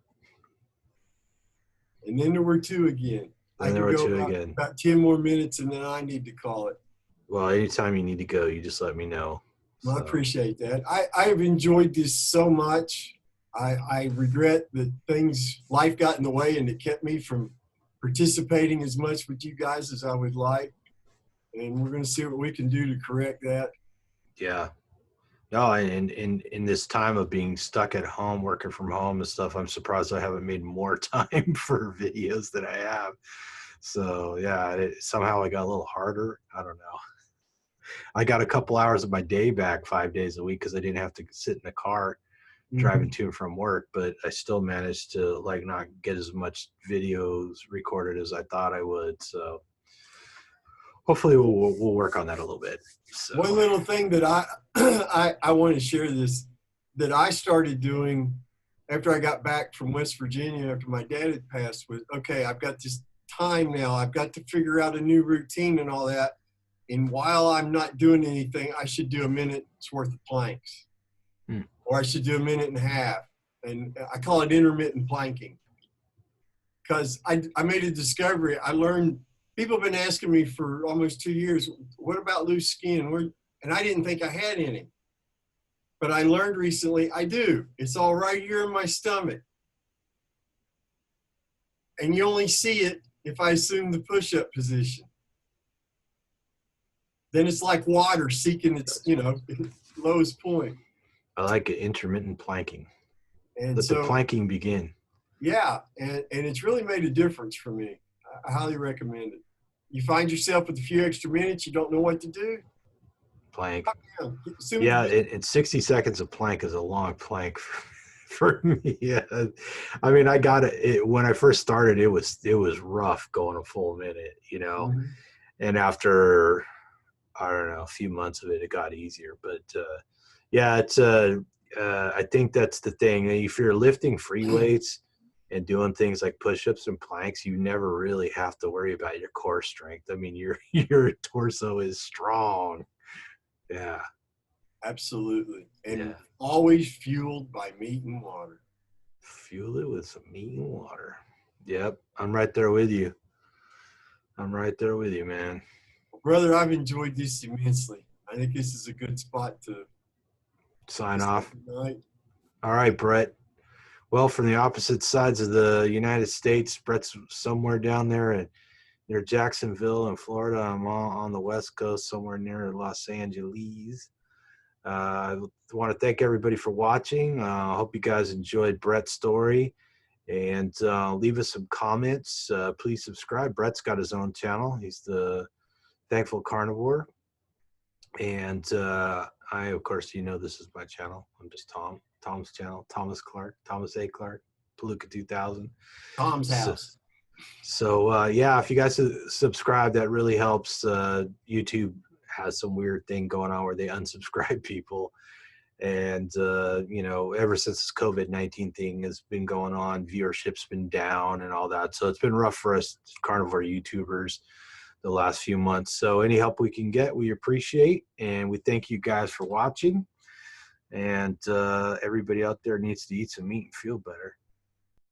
And then there were two again. And there were two again. About 10 more minutes, and then I need to call it. Well, anytime you need to go, you just let me know. Well, I appreciate that. I have enjoyed this so much. I regret that life got in the way, and it kept me from participating as much with you guys as I would like. And we're going to see what we can do to correct that. Yeah. No, and in this time of being stuck at home, working from home and stuff, I'm surprised I haven't made more time for videos than I have. So yeah, somehow I got a little harder. I don't know. I got a couple hours of my day back 5 days a week because I didn't have to sit in the car driving to and from work, but I still managed to like not get as much videos recorded as I thought I would. So hopefully we'll work on that a little bit. So One little thing that I want to share this, that I started doing after I got back from West Virginia after my dad had passed, was, okay, I've got this time now. I've got to figure out a new routine and all that. And while I'm not doing anything, I should do a minute's worth of planks. Or I should do a minute and a half. And I call it intermittent planking. Because I made a discovery. I learned, people have been asking me for almost 2 years, what about loose skin? And I didn't think I had any. But I learned recently I do. It's all right here in my stomach. And you only see it if I assume the push-up position. Then it's like water seeking its, lowest point. I like it, intermittent planking. And Let the planking begin. Yeah, and it's really made a difference for me. I highly recommend it. You find yourself with a few extra minutes, you don't know what to do. Plank. Yeah, and 60 seconds of plank is a long plank for me. Yeah, I mean, I got it when I first started. It was rough going a full minute, and after I don't know a few months of it, it got easier. But yeah, it's I think that's the thing. If you're lifting free weights and doing things like push-ups and planks, you never really have to worry about your core strength. I mean, your torso is strong. Yeah. Absolutely. And always fueled by meat and water. Fuel it with some meat and water. Yep. I'm right there with you. Man. Brother, I've enjoyed this immensely. I think this is a good spot to sign off. Tonight. All right, Brett. Well, from the opposite sides of the United States, Brett's somewhere down there near Jacksonville in Florida. I'm on the West Coast, somewhere near Los Angeles. I want to thank everybody for watching. I hope you guys enjoyed Brett's story. And leave us some comments. Please subscribe. Brett's got his own channel. He's the Thankful Carnivore. And I, of course, this is my channel. I'm just Tom. Tom's channel. Thomas A. Clark, Palooka 2000. Tom's house. So yeah, if you guys subscribe, that really helps. YouTube has some weird thing going on where they unsubscribe people. And, ever since this COVID-19 thing has been going on, viewership's been down and all that. So it's been rough for us carnivore YouTubers the last few months. So any help we can get, we appreciate. And we thank you guys for watching. And everybody out there needs to eat some meat and feel better.